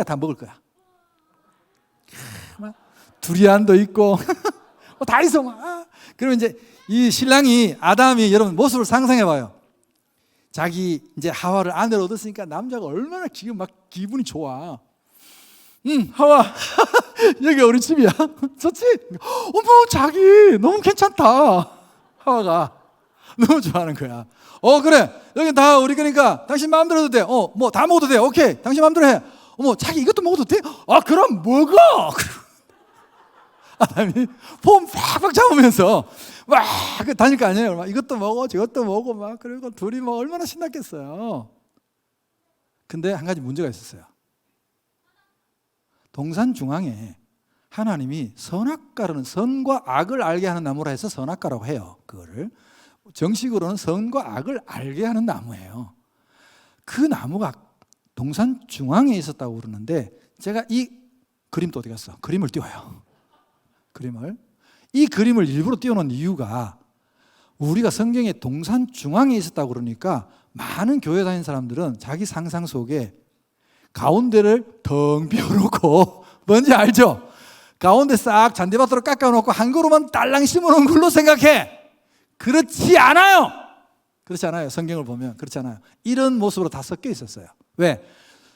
다 먹을 거야. 두리안도 있고 다 있어. 그러면 이제 이 신랑이 아담이 여러분 모습을 상상해봐요. 자기 이제 하와를 아내로 얻었으니까 남자가 얼마나 지금 막 기분이 좋아. 하와 여기 우리 집이야. 좋지? 어머 자기 너무 괜찮다. 하와가 너무 좋아하는 거야. 그래 여기 다 우리 거니까 당신 마음대로 해도 돼. 뭐 다 먹어도 돼. 오케이 당신 마음대로 해. 어머 자기 이것도 먹어도 돼? 그럼 먹어. 아담이 폼 팍팍 잡으면서 막 다닐 거 아니에요. 막 이것도 먹어 저것도 먹어 막 그리고 둘이 뭐 얼마나 신났겠어요. 근데 한 가지 문제가 있었어요. 동산 중앙에 하나님이 선악과라는 선과 악을 알게 하는 나무라 해서 선악과라고 해요. 그거를 정식으로는 선과 악을 알게 하는 나무예요. 그 나무가 동산 중앙에 있었다고 그러는데 제가 이 그림도 어디 갔어? 그림을 띄워요. 이 그림을 일부러 띄워놓은 이유가 우리가 성경에 동산 중앙에 있었다고 그러니까 많은 교회 다니는 사람들은 자기 상상 속에 가운데를 텅 비워놓고 뭔지 알죠? 가운데 싹 잔디밭으로 깎아놓고 한 그루만 딸랑 심어놓은 걸로 생각해. 그렇지 않아요. 성경을 보면 그렇지 않아요. 이런 모습으로 다 섞여 있었어요. 왜?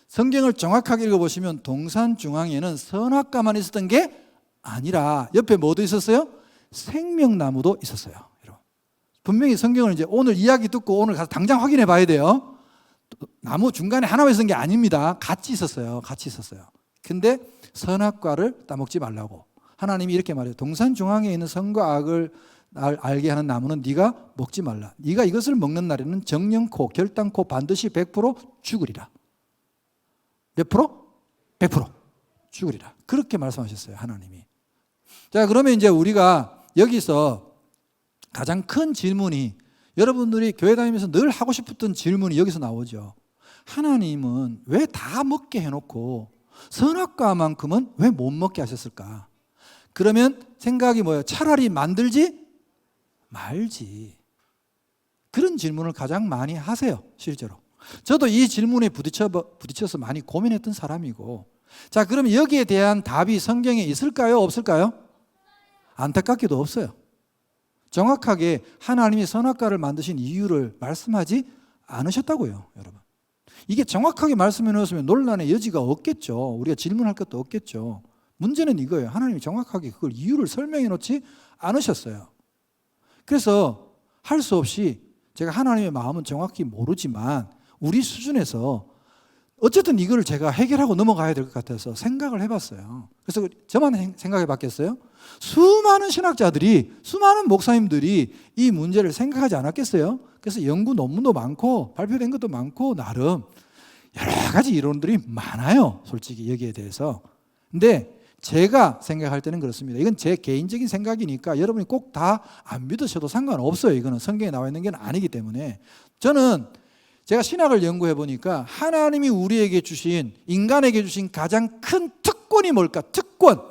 성경을 정확하게 읽어보시면 동산 중앙에는 선악과만 있었던 게 아니라 옆에 뭐도 있었어요? 생명나무도 있었어요. 여러분. 분명히 성경을 이제 오늘 이야기 듣고 오늘 가서 당장 확인해 봐야 돼요. 나무 중간에 하나만 있었던 게 아닙니다. 같이 있었어요. 근데 선악과를 따먹지 말라고 하나님이 이렇게 말해요. 동산 중앙에 있는 선과 악을 알게 하는 나무는 네가 먹지 말라. 네가 이것을 먹는 날에는 정령코 결단코 반드시 100% 죽으리라. 몇 프로? 100% 죽으리라. 그렇게 말씀하셨어요. 하나님이. 자, 그러면 이제 우리가 여기서 가장 큰 질문이 여러분들이 교회 다니면서 늘 하고 싶었던 질문이 여기서 나오죠. 하나님은 왜 다 먹게 해놓고 선악과만큼은 왜 못 먹게 하셨을까? 그러면 생각이 뭐예요? 차라리 만들지 말지. 그런 질문을 가장 많이 하세요. 실제로. 저도 이 질문에 부딪혀서 많이 고민했던 사람이고. 자, 그럼 여기에 대한 답이 성경에 있을까요? 없을까요? 안타깝게도 없어요. 정확하게 하나님이 선악과를 만드신 이유를 말씀하지 않으셨다고요, 여러분. 이게 정확하게 말씀해 놓으시면 논란의 여지가 없겠죠. 우리가 질문할 것도 없겠죠. 문제는 이거예요. 하나님이 정확하게 그걸 이유를 설명해 놓지 않으셨어요. 그래서 할 수 없이 제가 하나님의 마음은 정확히 모르지만 우리 수준에서 어쨌든 이걸 제가 해결하고 넘어가야 될 것 같아서 생각을 해봤어요. 그래서 저만 생각해 봤겠어요? 수많은 신학자들이, 수많은 목사님들이 이 문제를 생각하지 않았겠어요? 그래서 연구 논문도 많고 발표된 것도 많고 나름 여러 가지 이론들이 많아요. 솔직히 여기에 대해서. 근데 제가 생각할 때는 그렇습니다. 이건 제 개인적인 생각이니까 여러분이 꼭 다 안 믿으셔도 상관없어요. 이거는 성경에 나와 있는 게 아니기 때문에. 저는 제가 신학을 연구해 보니까 하나님이 우리에게 주신, 인간에게 주신 가장 큰 특권이 뭘까? 특권.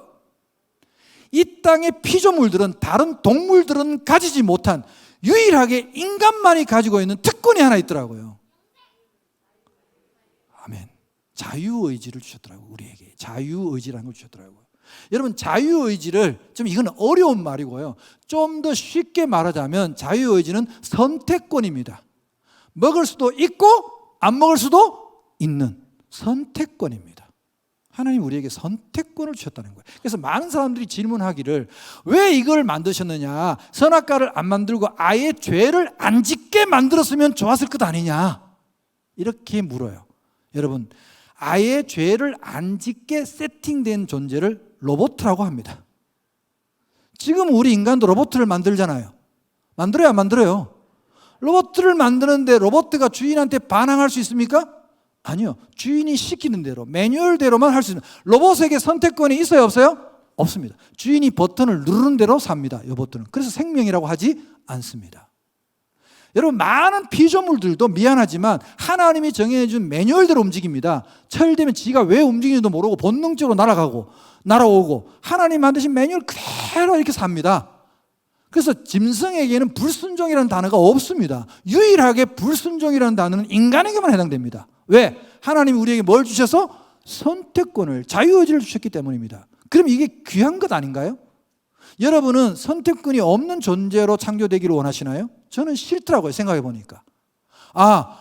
이 땅의 피조물들은, 다른 동물들은 가지지 못한 유일하게 인간만이 가지고 있는 특권이 하나 있더라고요. 아멘. 자유의지를 주셨더라고요. 우리에게 자유의지라는 걸 주셨더라고요. 여러분, 자유의지를, 좀 이건 어려운 말이고요, 좀 더 쉽게 말하자면 자유의지는 선택권입니다. 먹을 수도 있고 안 먹을 수도 있는 선택권입니다. 하나님 우리에게 선택권을 주셨다는 거예요. 그래서 많은 사람들이 질문하기를 왜 이걸 만드셨느냐, 선악과를 안 만들고 아예 죄를 안 짓게 만들었으면 좋았을 것 아니냐, 이렇게 물어요. 여러분, 아예 죄를 안 짓게 세팅된 존재를 로봇이라고 합니다. 지금 우리 인간도 로봇을 만들잖아요. 만들어요, 안 만들어요? 로봇을 만드는데 로봇가 주인한테 반항할 수 있습니까? 아니요. 주인이 시키는 대로, 매뉴얼대로만 할 수 있는. 로봇에게 선택권이 있어요, 없어요? 없습니다. 주인이 버튼을 누르는 대로 삽니다, 이 버튼은. 그래서 생명이라고 하지 않습니다. 여러분, 많은 피조물들도 미안하지만 하나님이 정해준 매뉴얼대로 움직입니다. 철되면 지가 왜 움직이는지도 모르고 본능적으로 날아오고 하나님 만드신 매뉴얼 그대로 이렇게 삽니다. 그래서 짐승에게는 불순종이라는 단어가 없습니다. 유일하게 불순종이라는 단어는 인간에게만 해당됩니다. 왜? 하나님이 우리에게 뭘 주셔서? 선택권을, 자유의지를 주셨기 때문입니다. 그럼 이게 귀한 것 아닌가요? 여러분은 선택권이 없는 존재로 창조되기를 원하시나요? 저는 싫더라고요. 생각해 보니까.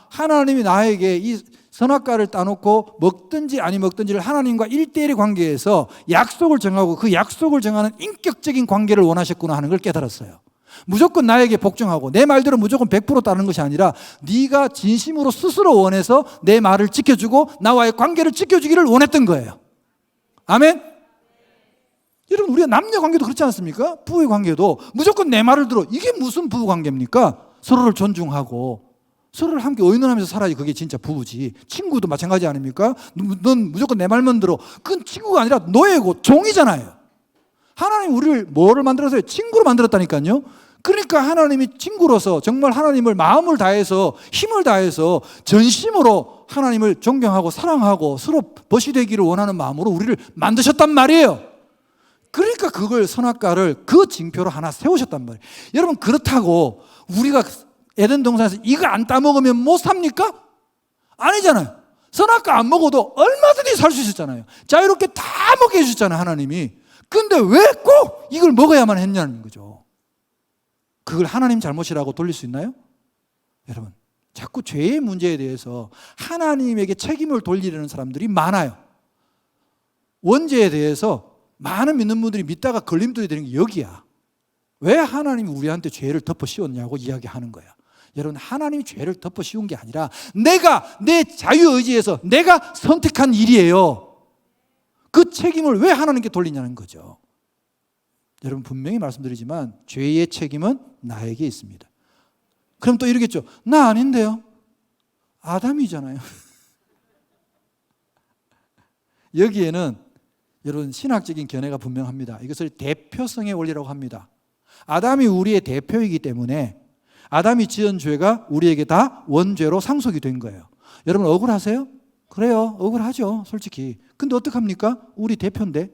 하나님이 나에게 이 선악과를 따놓고 먹든지 아니 먹든지를 하나님과 1대1의 관계에서 약속을 정하고 그 약속을 정하는 인격적인 관계를 원하셨구나 하는 걸 깨달았어요. 무조건 나에게 복종하고 내 말대로 무조건 100% 따르는 것이 아니라 네가 진심으로 스스로 원해서 내 말을 지켜주고 나와의 관계를 지켜주기를 원했던 거예요. 아멘? 여러분, 우리가 남녀 관계도 그렇지 않습니까? 부부의 관계도 무조건 내 말을 들어. 이게 무슨 부부 관계입니까? 서로를 존중하고 서로를 함께 의논하면서 살아야지 그게 진짜 부부지. 친구도 마찬가지 아닙니까? 넌 무조건 내 말만 들어. 그건 친구가 아니라 노예고 종이잖아요. 하나님 우리를 뭐를 만들었어요? 친구로 만들었다니까요. 그러니까 하나님이 친구로서 정말 하나님을 마음을 다해서 힘을 다해서 전심으로 하나님을 존경하고 사랑하고 서로 벗이 되기를 원하는 마음으로 우리를 만드셨단 말이에요. 그러니까 그걸 선악과를 그 징표로 하나 세우셨단 말이에요. 여러분, 그렇다고 우리가 에덴 동산에서 이거 안 따먹으면 못 삽니까? 아니잖아요. 선악과 안 먹어도 얼마든지 살 수 있었잖아요. 자유롭게 다 먹게 해주셨잖아요, 하나님이. 근데 왜 꼭 이걸 먹어야만 했냐는 거죠. 그걸 하나님 잘못이라고 돌릴 수 있나요? 여러분, 자꾸 죄의 문제에 대해서 하나님에게 책임을 돌리려는 사람들이 많아요. 원죄에 대해서 많은 믿는 분들이 믿다가 걸림돌이 되는 게 여기야. 왜 하나님이 우리한테 죄를 덮어 씌웠냐고 이야기하는 거야. 여러분, 하나님이 죄를 덮어 씌운 게 아니라 내가 내 자유의지에서 내가 선택한 일이에요. 그 책임을 왜 하나님께 돌리냐는 거죠. 여러분, 분명히 말씀드리지만 죄의 책임은 나에게 있습니다. 그럼 또 이러겠죠. 나 아닌데요. 아담이잖아요. 여기에는 여러분, 신학적인 견해가 분명합니다. 이것을 대표성의 원리라고 합니다. 아담이 우리의 대표이기 때문에 아담이 지은 죄가 우리에게 다 원죄로 상속이 된 거예요. 여러분, 억울하세요? 그래요, 억울하죠, 솔직히. 근데 어떡합니까? 우리 대표인데.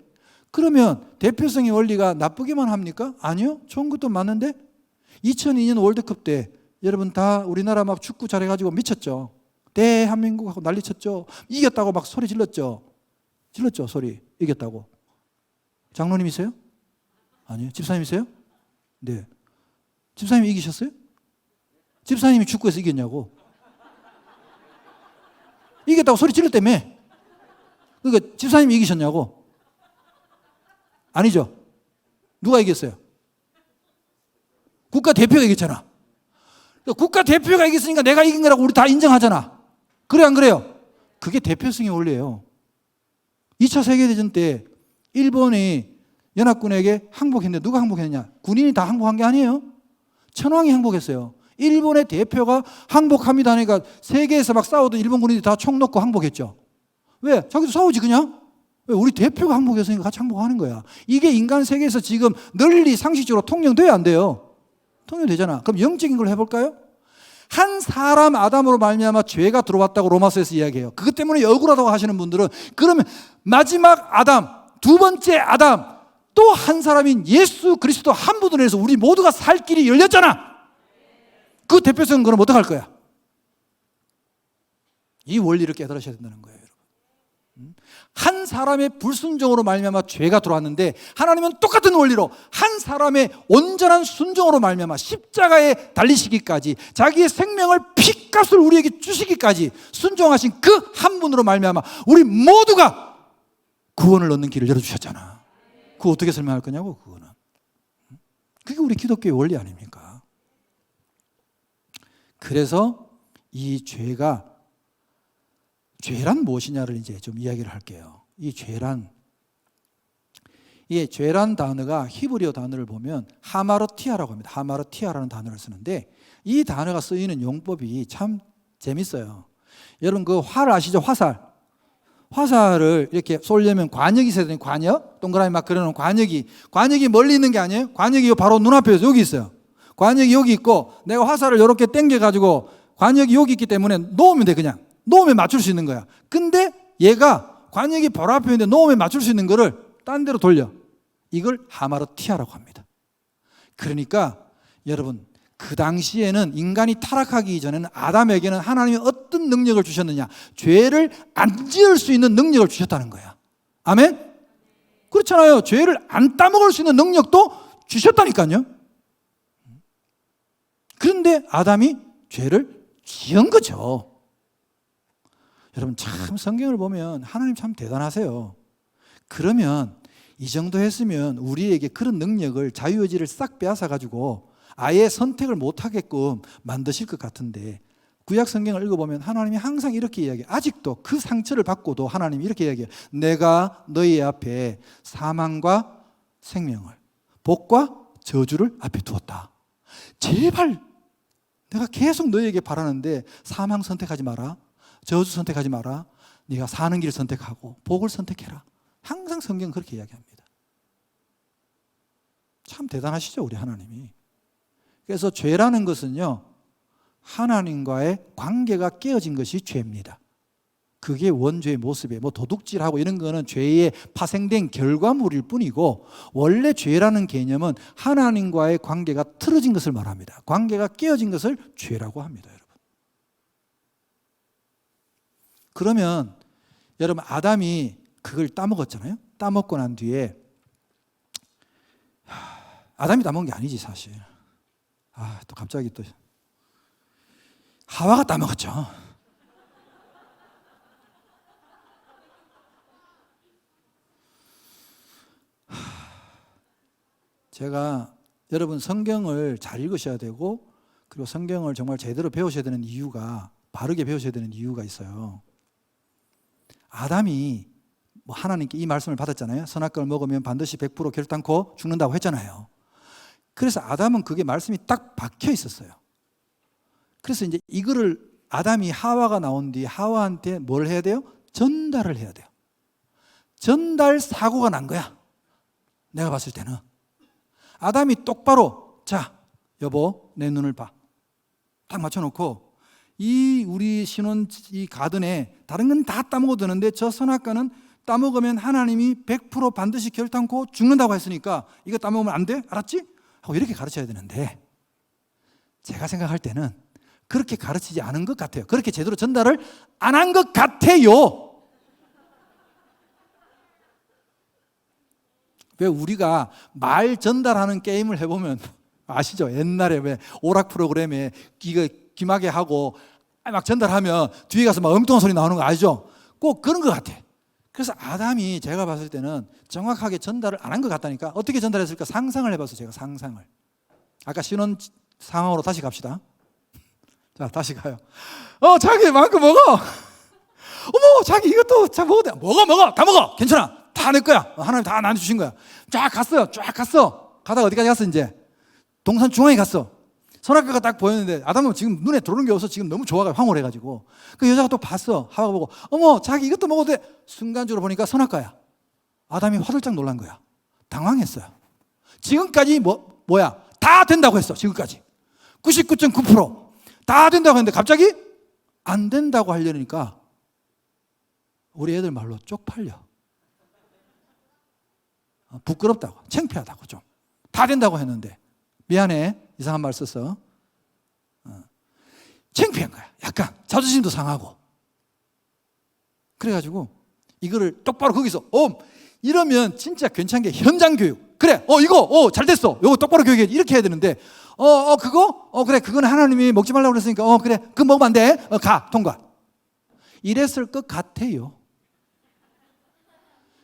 그러면 대표성의 원리가 나쁘기만 합니까? 아니요, 좋은 것도 많은데. 2002년 월드컵 때 여러분 다 우리나라 막 축구 잘해가지고 미쳤죠. 대한민국하고 난리쳤죠. 이겼다고 막 소리 질렀죠. 소리. 이겼다고. 장로님이세요? 아니요. 집사님이세요? 네. 집사님이 이기셨어요? 집사님이 축구에서 이겼냐고. 이겼다고 소리 질렀다며. 그러니까 집사님이 이기셨냐고. 아니죠. 누가 이겼어요? 국가대표가 이겼잖아. 국가대표가 이겼으니까 내가 이긴 거라고 우리 다 인정하잖아. 그래, 안 그래요? 그게 대표성의 원리예요. 2차 세계대전 때 일본이 연합군에게 항복했는데 누가 항복했느냐? 군인이 다 항복한 게 아니에요. 천황이 항복했어요. 일본의 대표가 항복합니다 하니까 세계에서 막 싸우던 일본 군인들이 다 총 놓고 항복했죠. 왜? 자기도 싸우지 그냥. 왜? 우리 대표가 항복했으니까 같이 항복하는 거야. 이게 인간 세계에서 지금 널리 상식적으로 통용돼야 안 돼요. 통용되잖아. 그럼 영적인 걸 해볼까요? 한 사람 아담으로 말미암아 죄가 들어왔다고 로마서에서 이야기해요. 그것 때문에 억울하다고 하시는 분들은 그러면 마지막 아담, 두 번째 아담, 또 한 사람인 예수 그리스도 한 분으로 해서 우리 모두가 살 길이 열렸잖아. 그 대표성은 그럼 어떡할 거야? 이 원리를 깨달으셔야 된다는 거예요, 여러분. 한 사람의 불순종으로 말미암아 죄가 들어왔는데 하나님은 똑같은 원리로 한 사람의 온전한 순종으로 말미암아 십자가에 달리시기까지 자기의 생명을 피값을 우리에게 주시기까지 순종하신 그 한 분으로 말미암아 우리 모두가 구원을 얻는 길을 열어주셨잖아. 그거 어떻게 설명할 거냐고, 그거는. 그게 우리 기독교의 원리 아닙니까? 그래서 이 죄란 무엇이냐를 이제 좀 이야기를 할게요. 이 죄란 단어가 히브리어 단어를 보면 하마르티아라고 합니다. 하마르티아라는 단어를 쓰는데 이 단어가 쓰이는 용법이 참 재밌어요. 여러분 그 활 아시죠? 화살을 이렇게 쏠려면 관역이 있어야 되는 관역, 동그라미 막 그려놓은 관역이 멀리 있는 게 아니에요. 관역이 바로 눈앞에 여기 있어요. 관역이 여기 있고 내가 화살을 이렇게 당겨가지고 관역이 여기 있기 때문에 놓으면 돼. 그냥 놓으면 맞출 수 있는 거야. 근데 얘가 관역이 바로 앞에 있는데 놓으면 맞출 수 있는 거를 딴 데로 돌려. 이걸 하마르티아라고 합니다. 그러니까 여러분 그 당시에는 인간이 타락하기 전에는 아담에게는 하나님이 어떤 능력을 주셨느냐? 죄를 안 지을 수 있는 능력을 주셨다는 거야. 아멘? 그렇잖아요. 죄를 안 따먹을 수 있는 능력도 주셨다니까요. 그런데 아담이 죄를 지은 거죠. 여러분 참 성경을 보면 하나님 참 대단하세요. 그러면 이 정도 했으면 우리에게 그런 능력을, 자유의지를 싹 빼앗아 가지고 아예 선택을 못하게끔 만드실 것 같은데, 구약 성경을 읽어보면 하나님이 항상 이렇게 이야기해요. 아직도 그 상처를 받고도 하나님이 이렇게 이야기해요. 내가 너희 앞에 사망과 생명을, 복과 저주를 앞에 두었다. 제발 내가 계속 너희에게 바라는데 사망 선택하지 마라, 저주 선택하지 마라, 네가 사는 길 선택하고 복을 선택해라. 항상 성경은 그렇게 이야기합니다. 참 대단하시죠, 우리 하나님이. 그래서 죄라는 것은요, 하나님과의 관계가 깨어진 것이 죄입니다. 그게 원죄의 모습이에요. 뭐 도둑질하고 이런 거는 죄의 파생된 결과물일 뿐이고, 원래 죄라는 개념은 하나님과의 관계가 틀어진 것을 말합니다. 관계가 깨어진 것을 죄라고 합니다, 여러분. 그러면 여러분 아담이 그걸 따먹었잖아요. 따먹고 난 뒤에 아담이 따먹은 게 아니지 사실. 또 갑자기 또 하와가 따먹었죠. 제가 여러분 성경을 잘 읽으셔야 되고, 그리고 성경을 정말 제대로 배우셔야 되는 이유가, 바르게 배우셔야 되는 이유가 있어요. 아담이 하나님께 이 말씀을 받았잖아요. 선악과를 먹으면 반드시 100% 결단코 죽는다고 했잖아요. 그래서 아담은 그게 말씀이 딱 박혀 있었어요. 그래서 이제 이거를 아담이 하와가 나온 뒤에 하와한테 뭘 해야 돼요? 전달을 해야 돼요. 전달 사고가 난 거야. 내가 봤을 때는 아담이 똑바로, 자 여보 내 눈을 봐, 딱 맞춰놓고, 이 우리 신혼 이 가든에 다른 건 다 따먹어도 되는데 저 선악과는 따먹으면 하나님이 100% 반드시 결단코 죽는다고 했으니까 이거 따먹으면 안 돼? 알았지? 하고 이렇게 가르쳐야 되는데, 제가 생각할 때는 그렇게 가르치지 않은 것 같아요. 그렇게 제대로 전달을 안 한 것 같아요. 왜 우리가 말 전달하는 게임을 해보면 아시죠? 옛날에 왜 오락 프로그램에 이거 귀마개 하고 막 전달하면 뒤에 가서 막 엉뚱한 소리 나오는 거 아시죠? 꼭 그런 것 같아. 그래서 아담이 제가 봤을 때는 정확하게 전달을 안 한 것 같다니까. 어떻게 전달했을까 상상을 해봤어요. 제가 상상을. 아까 신혼 상황으로 다시 갑시다. 자 다시 가요. 자기 마음껏 먹어. 어머 자기 이것도 자 먹어도 돼. 먹어 다 먹어. 괜찮아. 다 내 거야. 하나님 다 나한테 주신 거야. 쫙 갔어요. 가다가 어디까지 갔어? 이제 동산 중앙에 갔어. 선악과가 딱 보였는데 아담은 지금 눈에 들어오는 게 없어. 지금 너무 좋아가 황홀해가지고 그 여자가 또 봤어. 하와가 보고 어머 자기 이것도 먹어도 돼. 순간적으로 보니까 선악과야. 아담이 화들짝 놀란 거야. 당황했어요. 지금까지 뭐야 다 된다고 했어. 지금까지 99.9% 다 된다고 했는데 갑자기 안 된다고 하려니까 우리 애들 말로 쪽팔려. 부끄럽다고, 창피하다고. 좀 다 된다고 했는데 미안해, 이상한 말 썼어. 창피한 거야. 약간 자존심도 상하고. 그래가지고 이거를 똑바로 거기서 이러면 진짜 괜찮은 게 현장 교육. 그래 이거 잘 됐어. 이거 똑바로 교육해. 이렇게 해야 되는데 그거 그래 그거는 하나님이 먹지 말라고 그랬으니까 그래 그거 먹으면 안 돼. 가 통과. 이랬을 것 같아요.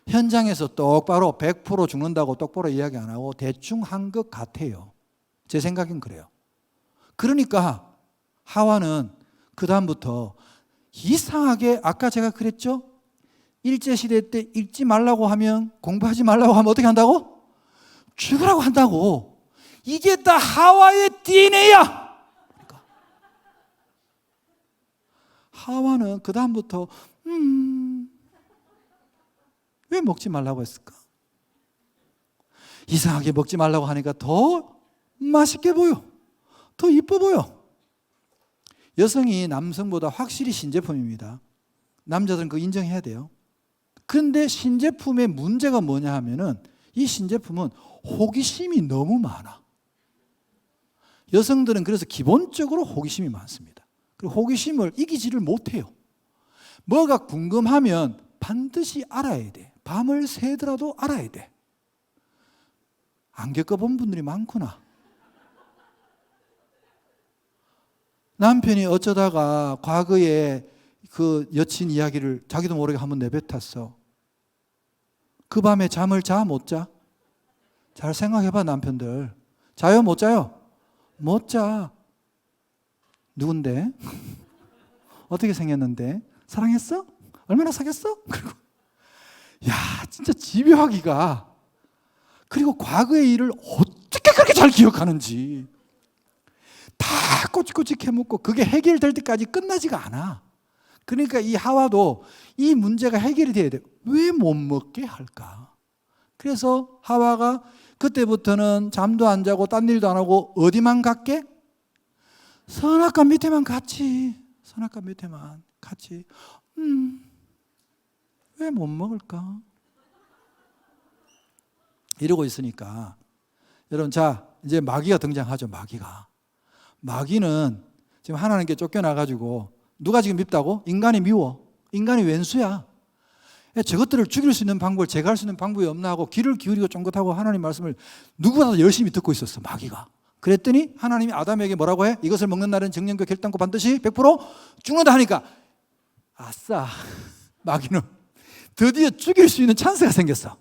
현장에서 똑바로 100% 죽는다고 똑바로 이야기 안 하고 대충 한 것 같아요. 제 생각엔 그래요. 그러니까 하와는 그 다음부터 이상하게, 아까 제가 그랬죠? 일제시대 때 읽지 말라고 하면, 공부하지 말라고 하면 어떻게 한다고? 죽으라고 한다고. 이게 다 하와의 DNA야. 그러니까 하와는 그 다음부터 왜 먹지 말라고 했을까? 이상하게 먹지 말라고 하니까 더 맛있게 보여. 더 이뻐 보여. 여성이 남성보다 확실히 신제품입니다. 남자들은 그거 인정해야 돼요. 그런데 신제품의 문제가 뭐냐 하면은 이 신제품은 호기심이 너무 많아. 여성들은 그래서 기본적으로 호기심이 많습니다. 그리고 호기심을 이기지를 못해요. 뭐가 궁금하면 반드시 알아야 돼. 밤을 새더라도 알아야 돼. 안 겪어본 분들이 많구나. 남편이 어쩌다가 과거에 그 여친 이야기를 자기도 모르게 한번 내뱉었어. 그 밤에 잠을 자? 못 자? 잘 생각해봐, 남편들. 자요? 못 자요? 못 자. 누군데? 어떻게 생겼는데? 사랑했어? 얼마나 사귀었어? 그리고 야, 진짜 집요하기가. 그리고 과거의 일을 어떻게 그렇게 잘 기억하는지. 다 꼬치꼬치 캐묻고 그게 해결될 때까지 끝나지가 않아. 그러니까 이 하와도 이 문제가 해결이 돼야 돼. 왜 못 먹게 할까? 그래서 하와가 그때부터는 잠도 안 자고 딴 일도 안 하고 어디만 갔게? 선악과 밑에만 갔지. 선악과 밑에만 갔지. 왜 못 먹을까? 이러고 있으니까 여러분, 자 이제 마귀가 등장하죠. 마귀는 지금 하나님께 쫓겨나가지고 누가 지금 밉다고? 인간이 미워. 인간이 왼수야. 저것들을 죽일 수 있는 방법을 제가 할 수 있는 방법이 없나 하고 귀를 기울이고 쫑긋하고 하나님 말씀을 누구보다도 열심히 듣고 있었어, 마귀가. 그랬더니 하나님이 아담에게 뭐라고 해? 이것을 먹는 날은 정령과 결단코 반드시 100% 죽는다 하니까 아싸, 마귀는 드디어 죽일 수 있는 찬스가 생겼어.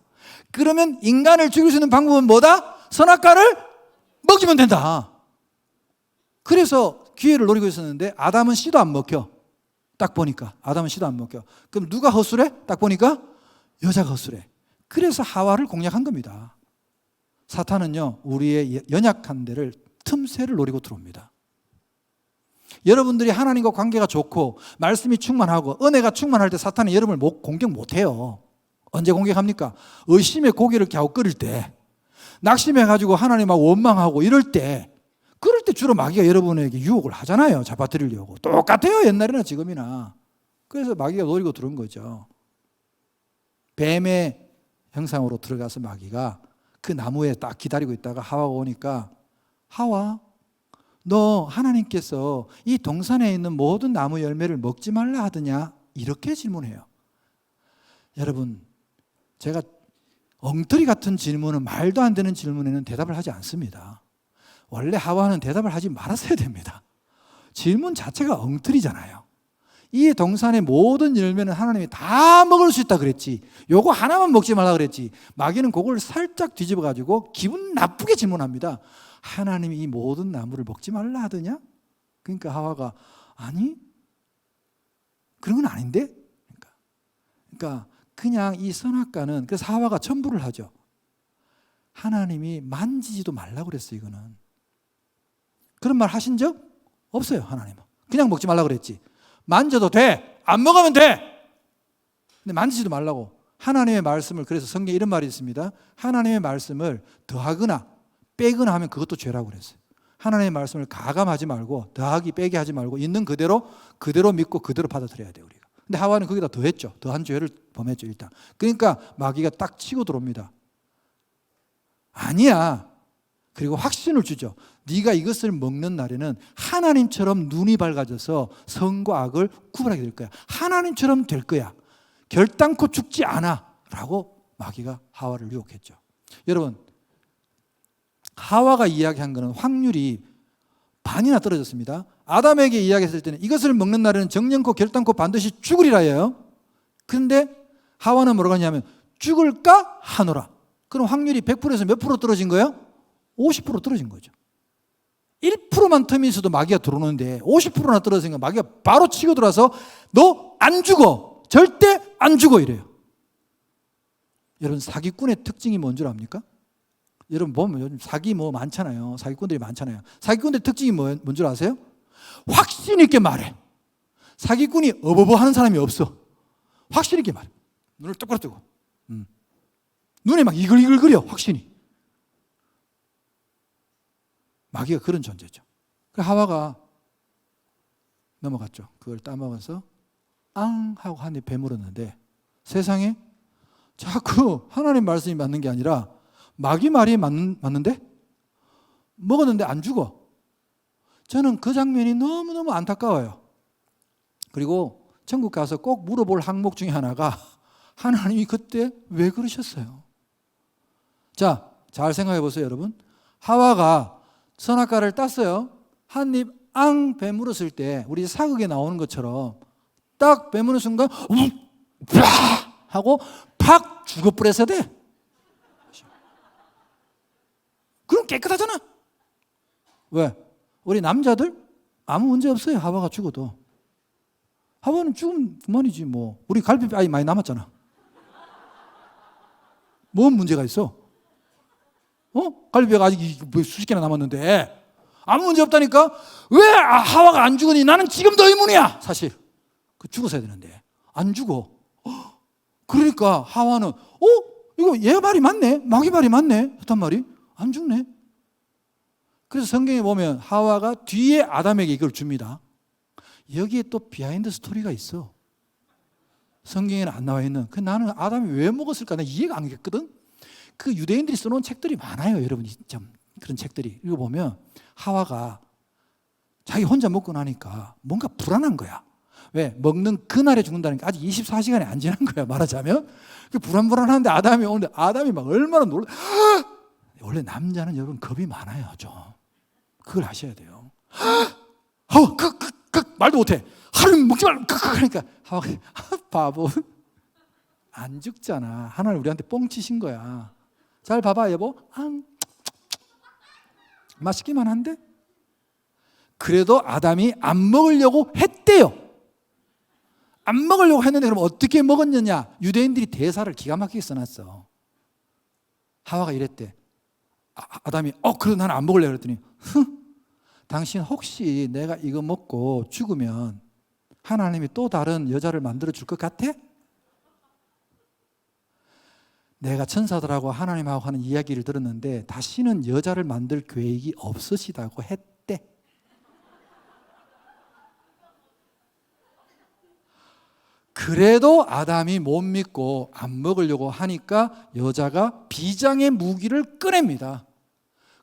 그러면 인간을 죽일 수 있는 방법은 뭐다? 선악과를 먹이면 된다. 그래서 기회를 노리고 있었는데 아담은 씨도 안 먹혀. 딱 보니까 아담은 씨도 안 먹혀. 그럼 누가 허술해? 딱 보니까 여자가 허술해. 그래서 하와를 공략한 겁니다. 사탄은요, 우리의 연약한 데를, 틈새를 노리고 들어옵니다. 여러분들이 하나님과 관계가 좋고 말씀이 충만하고 은혜가 충만할 때 사탄은 여러분을 공격 못해요. 언제 공격합니까? 의심의 고개를 갸우 끓일 때, 낙심해가지고 하나님하고 원망하고 이럴 때, 그럴 때 주로 마귀가 여러분에게 유혹을 하잖아요. 잡아뜨리려고. 똑같아요, 옛날이나 지금이나. 그래서 마귀가 노리고 들어온 거죠. 뱀의 형상으로 들어가서 마귀가 그 나무에 딱 기다리고 있다가 하와가 오니까, 하와, 너 하나님께서 이 동산에 있는 모든 나무 열매를 먹지 말라 하더냐? 이렇게 질문해요. 여러분, 제가 엉터리 같은 질문은, 말도 안 되는 질문에는 대답을 하지 않습니다. 원래 하와는 대답을 하지 말았어야 됩니다. 질문 자체가 엉터리잖아요. 이 동산의 모든 열매는 하나님이 다 먹을 수 있다 그랬지, 요거 하나만 먹지 말라 그랬지. 마귀는 그걸 살짝 뒤집어 가지고 기분 나쁘게 질문합니다. 하나님이 이 모든 나무를 먹지 말라 하더냐? 그러니까 하와가 아니, 그런 건 아닌데? 그러니까 그냥 이 선악과는, 그래서 하와가 첨부를 하죠. 하나님이 만지지도 말라고 그랬어요. 이거는 그런 말 하신 적 없어요. 하나님은 그냥 먹지 말라고 그랬지. 만져도 돼, 안 먹으면 돼, 근데 만지지도 말라고. 하나님의 말씀을, 그래서 성경에 이런 말이 있습니다. 하나님의 말씀을 더하거나 빼거나 하면 그것도 죄라고 그랬어요. 하나님의 말씀을 가감하지 말고, 더하기 빼기 하지 말고, 있는 그대로 믿고 그대로 받아들여야 돼요, 우리가. 근데 하와는 거기다 더했죠. 더한 죄를 범했죠, 일단. 그러니까 마귀가 딱 치고 들어옵니다. 아니야. 그리고 확신을 주죠. 네가 이것을 먹는 날에는 하나님처럼 눈이 밝아져서 선과 악을 구분하게 될 거야. 하나님처럼 될 거야. 결단코 죽지 않아 라고 마귀가 하와를 유혹했죠. 여러분, 하와가 이야기한 것은 확률이 반이나 떨어졌습니다. 아담에게 이야기했을 때는 이것을 먹는 날에는 정령코 결단코 반드시 죽으리라 해요. 그런데 하와는 뭐라고 하냐면 죽을까 하노라. 그럼 확률이 100%에서 몇 프로 떨어진 거예요? 50% 떨어진 거죠. 1%만 텀이 있어도 마귀가 들어오는데 50%나 떨어지니까 마귀가 바로 치고 들어와서 너 안 죽어, 절대 안 죽어 이래요. 여러분, 사기꾼의 특징이 뭔 줄 압니까? 여러분 보면 요즘 사기 많잖아요. 사기꾼들이 많잖아요. 사기꾼들의 특징이 뭔 줄 아세요? 확신 있게 말해. 사기꾼이 어버버 하는 사람이 없어. 확신 있게 말해. 눈을 똑바로 뜨고 눈에 막 이글이글거려, 확신이. 마귀가 그런 존재죠. 하와가 넘어갔죠. 그걸 따먹어서 앙 하고 한 입 배물었는데, 세상에 자꾸 하나님 말씀이 맞는 게 아니라 마귀 말이 맞는데? 먹었는데 안 죽어. 저는 그 장면이 너무너무 안타까워요. 그리고 천국 가서 꼭 물어볼 항목 중에 하나가 하나님이 그때 왜 그러셨어요? 자, 잘 생각해 보세요, 여러분. 하와가 선악과를 땄어요. 한 입 앙 베물었을 때 우리 사극에 나오는 것처럼 딱 베무는 순간 하고 팍 죽어버려서 돼. 그럼 깨끗하잖아. 왜? 우리 남자들 아무 문제 없어요. 하와가 죽어도. 하와는 죽으면 그만이지 뭐. 우리 갈비뼈 많이 남았잖아. 뭔 문제가 있어? 갈비뼈가 아직 수십 개나 남았는데 아무 문제 없다니까? 왜 하와가 안 죽으니? 나는 지금도 의문이야. 사실 그 죽었어야 되는데 안 죽어. 그러니까 하와는 이거 얘 말이 맞네, 마귀 말이 맞네 했단 말이 안 죽네. 그래서 성경에 보면 하와가 뒤에 아담에게 이걸 줍니다. 여기에 또 비하인드 스토리가 있어. 성경에는 안 나와 있는. 나는 아담이 왜 먹었을까 나 이해가 안 됐거든. 그 유대인들이 써놓은 책들이 많아요, 여러분. 좀 그런 책들이. 이거 보면 하와가 자기 혼자 먹고 나니까 뭔가 불안한 거야. 왜? 먹는 그날에 죽는다니까 아직 24시간이 안 지난 거야, 말하자면. 불안불안한데 아담이 오는데 아담이 막 얼마나 놀라. 원래 남자는 여러분 겁이 많아요, 좀. 그걸 아셔야 돼요. 말도 못해. 하루는 먹지 말고 그러니까 하와가 바보. 안 죽잖아. 하나님 우리한테 뻥치신 거야. 잘 봐봐, 여보. 맛있기만 한데? 그래도 아담이 안 먹으려고 했대요. 안 먹으려고 했는데 그럼 어떻게 먹었느냐? 유대인들이 대사를 기가 막히게 써놨어. 하와가 이랬대. 아담이 그래도 나는 안 먹으려고 그랬더니 당신 혹시 내가 이거 먹고 죽으면 하나님이 또 다른 여자를 만들어 줄 것 같아? 내가 천사들하고 하나님하고 하는 이야기를 들었는데 다시는 여자를 만들 계획이 없으시다고 했대. 그래도 아담이 못 믿고 안 먹으려고 하니까 여자가 비장의 무기를 꺼냅니다.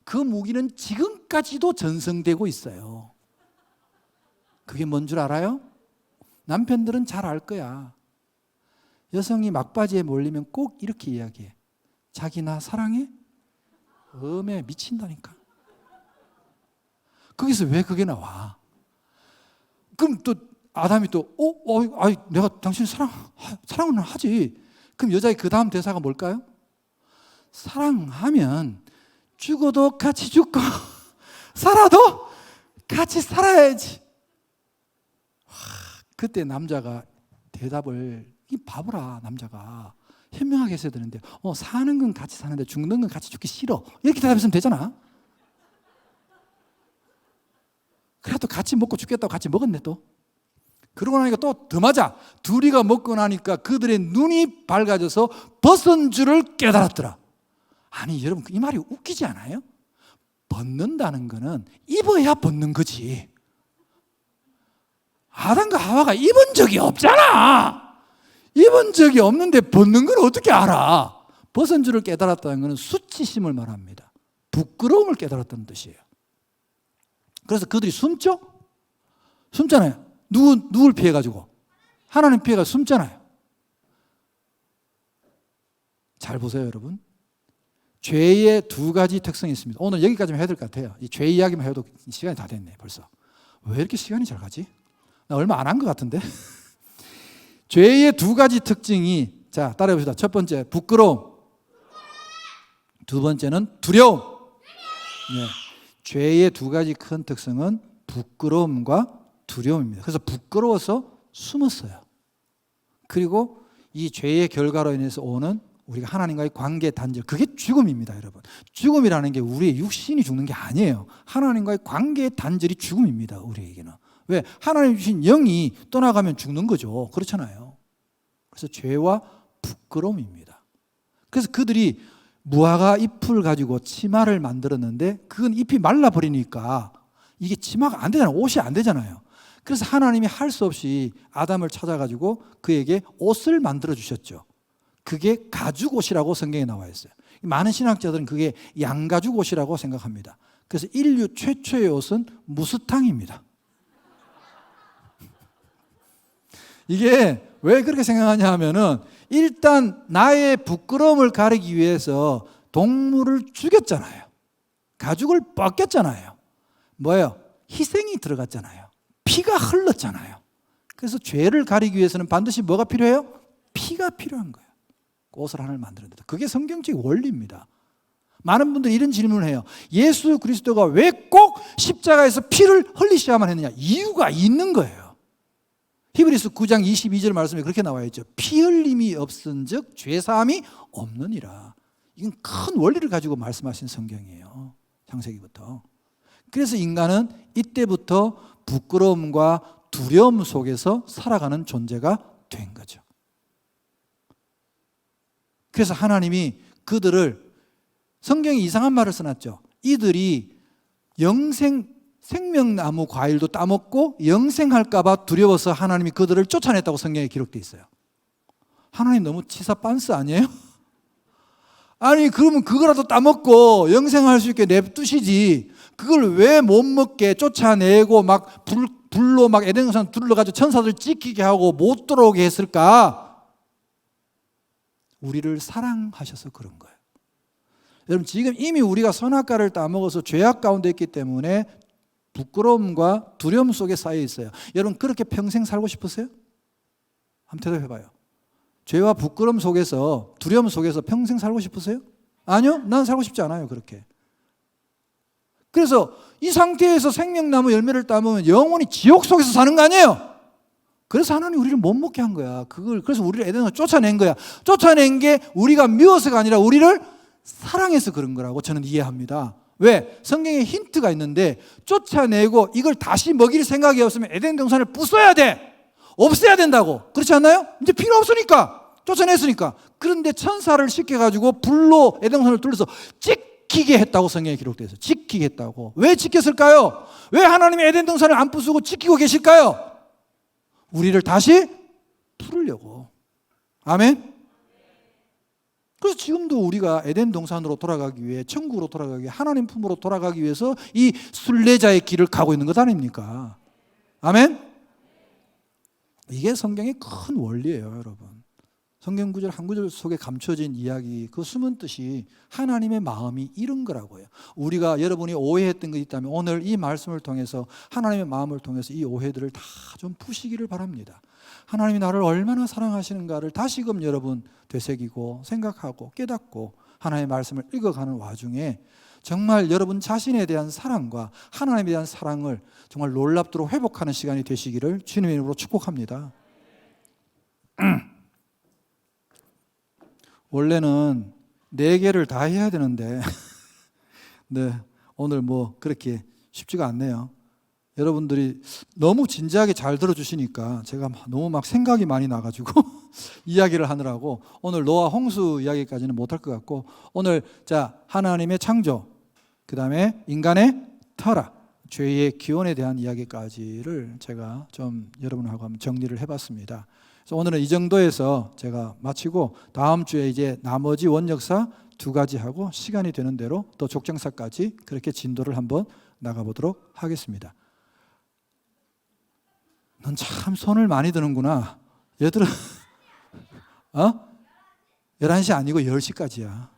그 무기는 지금까지도 전승되고 있어요. 그게 뭔 줄 알아요? 남편들은 잘 알 거야. 여성이 막바지에 몰리면 꼭 이렇게 이야기해. 자기 나 사랑해? 음에 미친다니까. 거기서 왜 그게 나와? 그럼 또 아담이 또 내가 당신 사랑은 하지. 그럼 여자의 그 다음 대사가 뭘까요? 사랑하면 죽어도 같이 죽고 살아도 같이 살아야지. 그때 남자가 대답을, 이 바보라, 남자가 현명하게 했어야 되는데 사는 건 같이 사는데 죽는 건 같이 죽기 싫어, 이렇게 대답했으면 되잖아. 그래도 같이 먹고 죽겠다고 같이 먹었네. 또 그러고 나니까 또 더 맞아. 둘이가 먹고 나니까 그들의 눈이 밝아져서 벗은 줄을 깨달았더라. 아니 여러분, 이 말이 웃기지 않아요? 벗는다는 거는 입어야 벗는 거지. 아담과 하와가 입은 적이 없잖아. 입은 적이 없는데 벗는 걸 어떻게 알아? 벗은 줄을 깨달았다는 것은 수치심을 말합니다. 부끄러움을 깨달았다는 뜻이에요. 그래서 그들이 숨죠? 숨잖아요. 누굴 피해가지고? 하나님 피해가 숨잖아요. 잘 보세요, 여러분. 죄의 두 가지 특성이 있습니다. 오늘 여기까지만 해야 될 것 같아요. 이 죄 이야기만 해도 시간이 다 됐네, 벌써. 왜 이렇게 시간이 잘 가지? 나 얼마 안 한 것 같은데? 죄의 두 가지 특징이, 자, 따라해 봅시다. 첫 번째, 부끄러움. 두 번째는 두려움. 네. 죄의 두 가지 큰 특성은 부끄러움과 두려움입니다. 그래서 부끄러워서 숨었어요. 그리고 이 죄의 결과로 인해서 오는 우리가 하나님과의 관계 단절, 그게 죽음입니다, 여러분. 죽음이라는 게 우리의 육신이 죽는 게 아니에요. 하나님과의 관계의 단절이 죽음입니다, 우리에게는. 왜? 하나님 주신 영이 떠나가면 죽는 거죠. 그렇잖아요. 그래서 죄와 부끄러움입니다. 그래서 그들이 무화과 잎을 가지고 치마를 만들었는데 그건 잎이 말라버리니까 이게 치마가 안 되잖아요. 옷이 안 되잖아요. 그래서 하나님이 할 수 없이 아담을 찾아가지고 그에게 옷을 만들어 주셨죠. 그게 가죽옷이라고 성경에 나와 있어요. 많은 신학자들은 그게 양가죽옷이라고 생각합니다. 그래서 인류 최초의 옷은 무스탕입니다. 이게 왜 그렇게 생각하냐 하면은 일단 나의 부끄러움을 가리기 위해서 동물을 죽였잖아요. 가죽을 벗겼잖아요. 뭐예요? 희생이 들어갔잖아요. 피가 흘렀잖아요. 그래서 죄를 가리기 위해서는 반드시 뭐가 필요해요? 피가 필요한 거예요. 옷을 하나를 만드는데 그게 성경적 원리입니다. 많은 분들이 이런 질문을 해요. 예수 그리스도가 왜 꼭 십자가에서 피를 흘리셔야만 했느냐? 이유가 있는 거예요. 히브리서 9장 22절 말씀에 그렇게 나와 있죠. 피 흘림이 없은즉 죄사함이 없느니라. 이건 큰 원리를 가지고 말씀하신 성경이에요. 창세기부터. 그래서 인간은 이때부터 부끄러움과 두려움 속에서 살아가는 존재가 된 거죠. 그래서 하나님이 그들을 성경이 이상한 말을 써놨죠. 이들이 생명나무 과일도 따먹고 영생할까 봐 두려워서 하나님이 그들을 쫓아냈다고 성경에 기록되어 있어요. 하나님 너무 치사 빤스 아니에요? 아니 그러면 그거라도 따먹고 영생할 수 있게 냅두시지 그걸 왜 못 먹게 쫓아내고 막 불로 막 에덴 동산 둘러가지고 천사들 지키게 하고 못 들어오게 했을까? 우리를 사랑하셔서 그런 거예요. 여러분 지금 이미 우리가 선악과를 따먹어서 죄악 가운데 있기 때문에 부끄러움과 두려움 속에 쌓여 있어요. 여러분 그렇게 평생 살고 싶으세요? 한번 대답해봐요. 죄와 부끄러움 속에서 두려움 속에서 평생 살고 싶으세요? 아니요. 난 살고 싶지 않아요. 그렇게. 그래서 이 상태에서 생명나무 열매를 따먹으면 영원히 지옥 속에서 사는 거 아니에요? 그래서 하나님 우리를 못 먹게 한 거야. 그래서 우리를 에덴에서 쫓아낸 거야. 쫓아낸 게 우리가 미워서가 아니라 우리를 사랑해서 그런 거라고 저는 이해합니다. 왜? 성경에 힌트가 있는데 쫓아내고 이걸 다시 먹일 생각이 없으면 에덴 동산을 부숴야 돼. 없애야 된다고. 그렇지 않나요? 이제 필요 없으니까. 쫓아냈으니까. 그런데 천사를 시켜가지고 불로 에덴 동산을 둘러서 지키게 했다고 성경에 기록되어 있어요. 지키게 했다고. 왜 지켰을까요? 왜 하나님이 에덴 동산을 안 부수고 지키고 계실까요? 우리를 다시 부르려고. 아멘? 그래서 지금도 우리가 에덴 동산으로 돌아가기 위해 천국으로 돌아가기 위해 하나님 품으로 돌아가기 위해서 이 순례자의 길을 가고 있는 것 아닙니까? 아멘? 이게 성경의 큰 원리예요, 여러분. 성경 구절 한 구절 속에 감춰진 이야기, 그 숨은 뜻이 하나님의 마음이 이런 거라고요. 우리가 여러분이 오해했던 것 있다면 오늘 이 말씀을 통해서 하나님의 마음을 통해서 이 오해들을 다 좀 푸시기를 바랍니다. 하나님이 나를 얼마나 사랑하시는가를 다시금 여러분 되새기고 생각하고 깨닫고 하나님의 말씀을 읽어가는 와중에 정말 여러분 자신에 대한 사랑과 하나님에 대한 사랑을 정말 놀랍도록 회복하는 시간이 되시기를 주님의 이름으로 축복합니다. 원래는 4개를 다 해야 되는데 네, 오늘 뭐 그렇게 쉽지가 않네요. 여러분들이 너무 진지하게 잘 들어주시니까 제가 너무 막 생각이 많이 나가지고 이야기를 하느라고 오늘 노아 홍수 이야기까지는 못할 것 같고 오늘 자 하나님의 창조 그 다음에 인간의 타락 죄의 기원에 대한 이야기까지를 제가 좀 여러분하고 한번 정리를 해봤습니다. 그래서 오늘은 이 정도에서 제가 마치고 다음 주에 이제 나머지 원역사 2가지 하고 시간이 되는 대로 또 족장사까지 그렇게 진도를 한번 나가보도록 하겠습니다. 넌 참 손을 많이 드는구나. 얘들은 11시 아니고 10시까지야.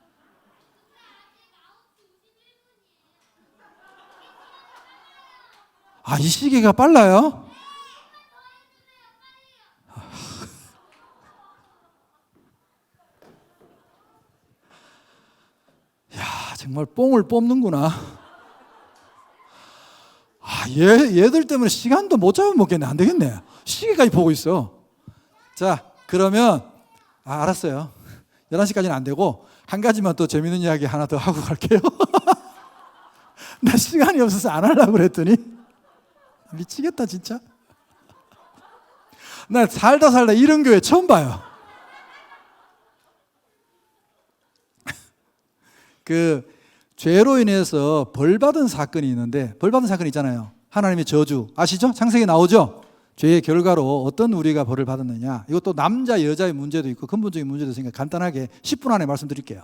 이 시계가 빨라요? 야, 정말 뽕을 뽑는구나. 얘들 때문에 시간도 못 잡아먹겠네. 안 되겠네. 시계까지 보고 있어. 자, 그러면 알았어요. 11시까지는 안 되고 한 가지만 또 재밌는 이야기 하나 더 하고 갈게요. 나 시간이 없어서 안 하려고 그랬더니 미치겠다 진짜. 나 살다 이런 교회 처음 봐요. 그 죄로 인해서 벌받은 사건이 있는데 벌받은 사건이 있잖아요. 하나님의 저주 아시죠? 창세기에 나오죠? 죄의 결과로 어떤 우리가 벌을 받았느냐. 이것도 남자 여자의 문제도 있고 근본적인 문제도 있으니까 간단하게 10분 안에 말씀드릴게요.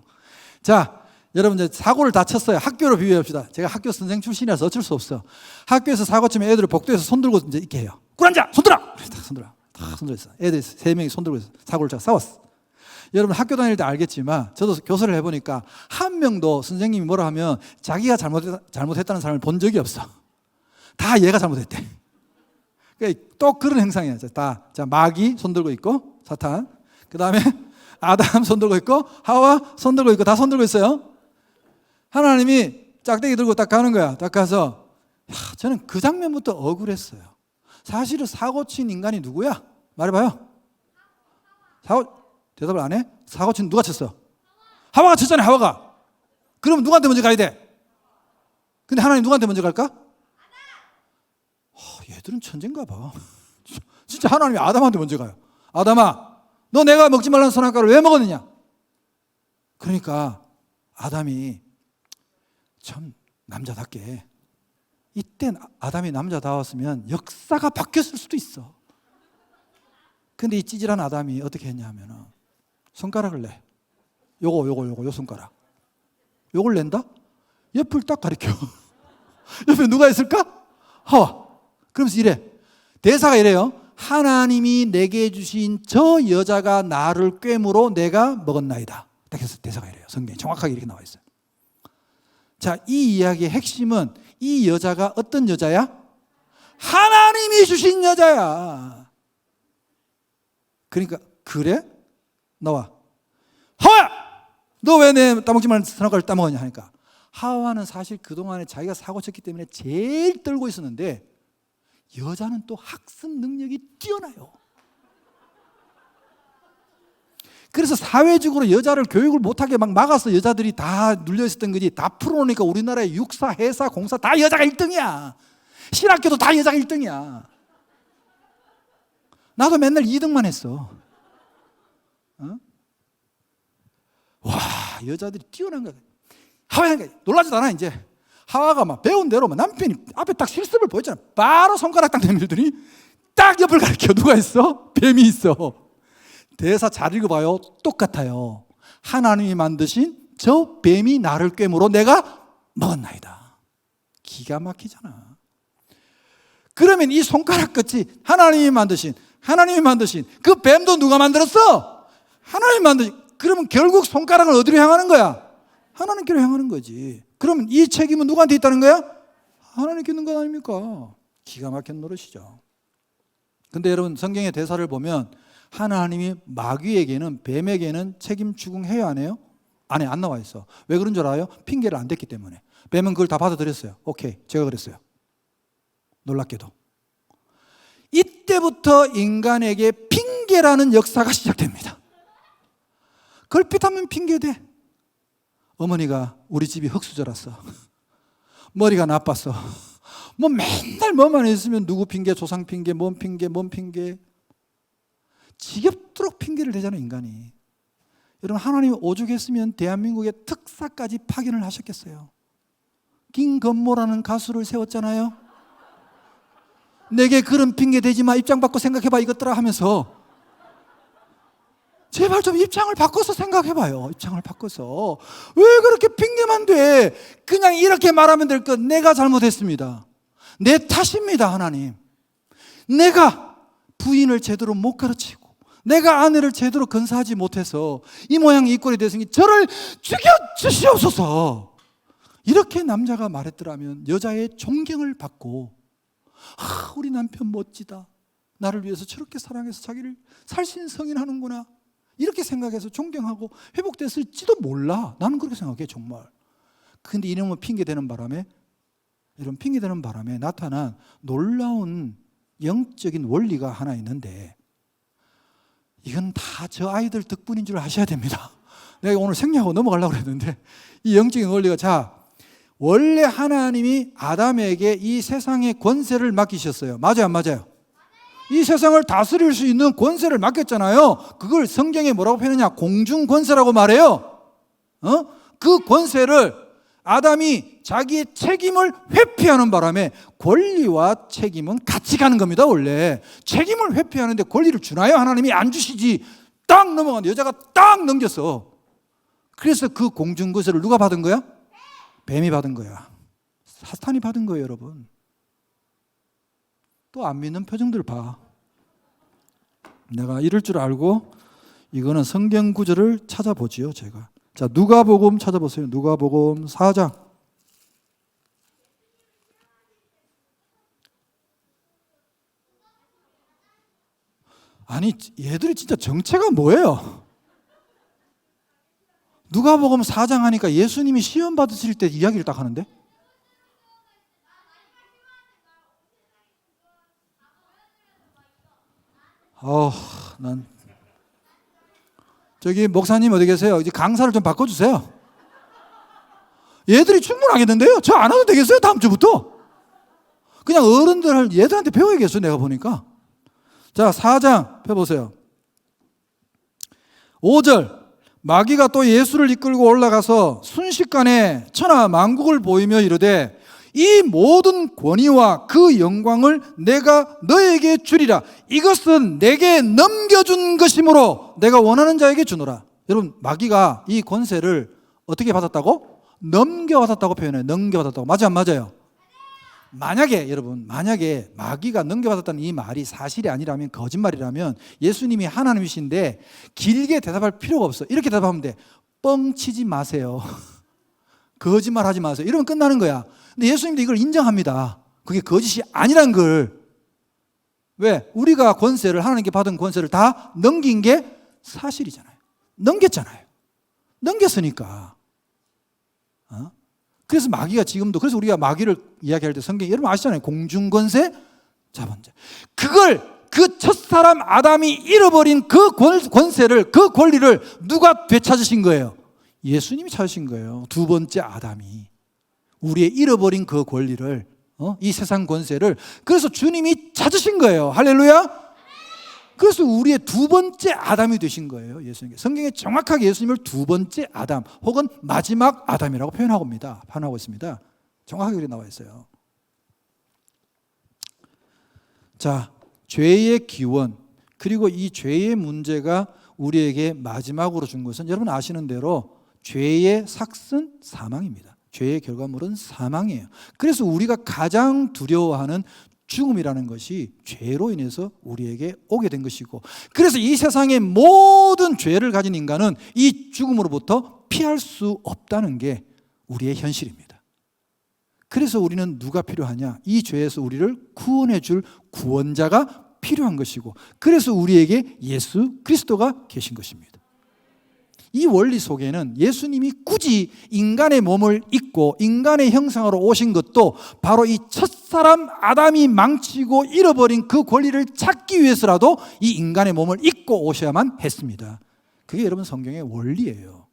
자, 여러분 이제 사고를 다 쳤어요. 학교로 비유합시다. 제가 학교 선생 출신이라서 어쩔 수 없어. 학교에서 사고 치면 애들을 복도에서 손 들고 이제 이렇게 해요. 꿀앉아! 손 들어! 딱 손 들어. 딱 손 들어 있어. 애들이 3명이 손 들고 있어. 사고를 쳐 싸웠어. 여러분 학교 다닐 때 알겠지만 저도 교수를 해보니까 한 명도 선생님이 뭐라 하면 자기가 잘못했다는 사람을 본 적이 없어. 다 얘가 잘못했대. 그러니까 또 그런 행상이야. 다 자, 마귀 손 들고 있고 사탄. 그 다음에 아담 손 들고 있고 하와 손 들고 있고 다 손 들고 있어요. 하나님이 짝대기 들고 딱 가는 거야. 딱 가서 저는 그 장면부터 억울했어요. 사실은 사고 친 인간이 누구야? 말해봐요. 대답을 안 해? 사고 친 누가 쳤어? 하와가 쳤잖아요. 하와가. 그럼 누구한테 먼저 가야 돼? 근데 하나님 누구한테 먼저 갈까? 얘들은 천재인가 봐. 진짜 하나님이 아담한테 먼저 가요. 아담아, 너 내가 먹지 말라는 선악과를 왜 먹었느냐? 그러니까 아담이 참 남자답게, 이땐 아담이 남자다웠으면 역사가 바뀌었을 수도 있어. 근데 이 찌질한 아담이 어떻게 했냐 하면은 손가락을 내. 요거 손가락. 요걸 낸다? 옆을 딱 가리켜. 옆에 누가 있을까? 하와. 그러면서 이래. 대사가 이래요. 하나님이 내게 주신 저 여자가 나를 꿰므로 내가 먹었나이다. 딱 해서 대사가 이래요. 성경에 정확하게 이렇게 나와 있어요. 자, 이 이야기의 핵심은 이 여자가 어떤 여자야? 하나님이 주신 여자야. 그러니까 그래? 나와. 하와야! 너 왜 내 따먹지 말라는 선악과를 따먹었냐 하니까 하와는 사실 그동안에 자기가 사고 쳤기 때문에 제일 떨고 있었는데 여자는 또 학습 능력이 뛰어나요. 그래서 사회적으로 여자를 교육을 못하게 막 막아서 여자들이 다 눌려있었던 거지. 다 풀어놓으니까 우리나라의 육사, 해사, 공사 다 여자가 1등이야. 신학교도 다 여자가 1등이야. 나도 맨날 2등만 했어. 와, 여자들이 뛰어난 거야. 하와가 놀라지도 않아 이제. 하와가 막 배운 대로 막 남편이 앞에 딱 실습을 보였잖아. 바로 손가락 딱 내밀더니 딱 옆을 가리켜. 누가 있어? 뱀이 있어. 대사 잘 읽어봐요. 똑같아요. 하나님이 만드신 저 뱀이 나를 꿰므로 내가 먹었나이다. 기가 막히잖아. 그러면 이 손가락 끝이 하나님이 만드신 그 뱀도 누가 만들었어? 하나님이 만드신. 그러면 결국 손가락을 어디로 향하는 거야? 하나님께로 향하는 거지. 그러면 이 책임은 누구한테 있다는 거야? 하나님께 있는 것 아닙니까? 기가 막힌 노릇이죠. 근데 여러분 성경의 대사를 보면 하나님이 마귀에게는, 뱀에게는 책임 추궁해야 안 해요? 안에 안 나와 있어. 왜 그런 줄 알아요? 핑계를 안 댔기 때문에. 뱀은 그걸 다 받아들였어요. 오케이, 제가 그랬어요. 놀랍게도. 이때부터 인간에게 핑계라는 역사가 시작됩니다. 걸핏하면 핑계대. 어머니가 우리 집이 흙수저랐어. 머리가 나빴어. 뭐 맨날 뭐만 있으면 누구 핑계, 조상 핑계, 뭔 핑계. 지겹도록 핑계를 대잖아요, 인간이. 여러분, 하나님이 오죽했으면 대한민국의 특사까지 파견을 하셨겠어요. 김건모라는 가수를 세웠잖아요. 내게 그런 핑계 대지 마, 입장 바꿔 생각해봐 이것들아 하면서. 제발 좀 입장을 바꿔서 생각해봐요. 입장을 바꿔서. 왜 그렇게 핑계만 대? 그냥 이렇게 말하면 될 것. 내가 잘못했습니다. 내 탓입니다, 하나님. 내가 부인을 제대로 못 가르치고 내가 아내를 제대로 건사하지 못해서 이 모양 이 꼴이 됐으니 저를 죽여주시옵소서. 이렇게 남자가 말했더라면 여자의 존경을 받고 우리 남편 멋지다. 나를 위해서 저렇게 사랑해서 자기를 살신성인하는구나. 이렇게 생각해서 존경하고 회복됐을지도 몰라. 나는 그렇게 생각해 정말. 근데 이놈은 핑계대는 바람에, 이런 핑계대는 바람에 나타난 놀라운 영적인 원리가 하나 있는데 이건 다 저 아이들 덕분인 줄 아셔야 됩니다. 내가 오늘 생략하고 넘어가려고 했는데 이 영적인 원리가, 자, 원래 하나님이 아담에게 이 세상의 권세를 맡기셨어요. 맞아요, 안 맞아요? 이 세상을 다스릴 수 있는 권세를 맡겼잖아요. 그걸 성경에 뭐라고 표현하냐? 공중권세라고 말해요. 그 권세를 아담이 자기의 책임을 회피하는 바람에 권리와 책임은 같이 가는 겁니다. 원래 책임을 회피하는데 권리를 주나요? 하나님이 안 주시지. 딱 넘어가는데 여자가 딱 넘겼어. 그래서 그 공중권세를 누가 받은 거야? 뱀이 받은 거야. 사탄이 받은 거예요, 여러분. 또 안 믿는 표정들 봐. 내가 이럴 줄 알고 이거는 성경 구절을 찾아보지요, 제가. 자, 누가복음 찾아보세요. 누가복음 4장. 아니, 얘들이 진짜 정체가 뭐예요? 누가복음 4장 하니까 예수님이 시험 받으실 때 이야기를 딱 하는데? 난 저기 목사님 어디 계세요? 이제 강사를 좀 바꿔주세요. 얘들이 충분하겠는데요? 저 안 와도 되겠어요? 다음 주부터? 그냥 어른들 얘들한테 배워야겠어요, 내가 보니까. 자, 4장 펴보세요. 5절. 마귀가 또 예수를 이끌고 올라가서 순식간에 천하 만국을 보이며 이르되 이 모든 권위와 그 영광을 내가 너에게 주리라. 이것은 내게 넘겨준 것이므로 내가 원하는 자에게 주노라. 여러분, 마귀가 이 권세를 어떻게 받았다고? 넘겨받았다고 표현해요. 넘겨받았다고. 맞아요, 안 맞아요? 만약에 여러분, 만약에 마귀가 넘겨받았다는 이 말이 사실이 아니라면, 거짓말이라면 예수님이 하나님이신데 길게 대답할 필요가 없어. 이렇게 대답하면 돼. 뻥치지 마세요. 거짓말하지 마세요. 이러면 끝나는 거야. 근데 예수님도 이걸 인정합니다. 그게 거짓이 아니란 걸. 왜? 우리가 권세를, 하나님께 받은 권세를 다 넘긴 게 사실이잖아요. 넘겼잖아요. 넘겼으니까. 그래서 마귀가 지금도, 그래서 우리가 마귀를 이야기할 때 성경 여러분 아시잖아요. 공중권세, 자본자. 그걸 그 첫사람 아담이 잃어버린 그 권세를, 그 권리를 누가 되찾으신 거예요? 예수님이 찾으신 거예요. 두 번째 아담이 우리의 잃어버린 그 권리를, 이 세상 권세를, 그래서 주님이 찾으신 거예요. 할렐루야. 그래서 우리의 두 번째 아담이 되신 거예요. 예수님. 성경에 정확하게 예수님을 두 번째 아담 혹은 마지막 아담이라고 표현하고 있습니다. 정확하게 그렇게 나와 있어요. 자, 죄의 기원, 그리고 이 죄의 문제가 우리에게 마지막으로 준 것은 여러분 아시는 대로 죄의 삭은 사망입니다. 죄의 결과물은 사망이에요. 그래서 우리가 가장 두려워하는 죽음이라는 것이 죄로 인해서 우리에게 오게 된 것이고, 그래서 이 세상의 모든 죄를 가진 인간은 이 죽음으로부터 피할 수 없다는 게 우리의 현실입니다. 그래서 우리는 누가 필요하냐? 이 죄에서 우리를 구원해 줄 구원자가 필요한 것이고, 그래서 우리에게 예수 그리스도가 계신 것입니다. 이 원리 속에는 예수님이 굳이 인간의 몸을 입고 인간의 형상으로 오신 것도 바로 이 첫사람 아담이 망치고 잃어버린 그 권리를 찾기 위해서라도 이 인간의 몸을 입고 오셔야만 했습니다. 그게 여러분 성경의 원리예요.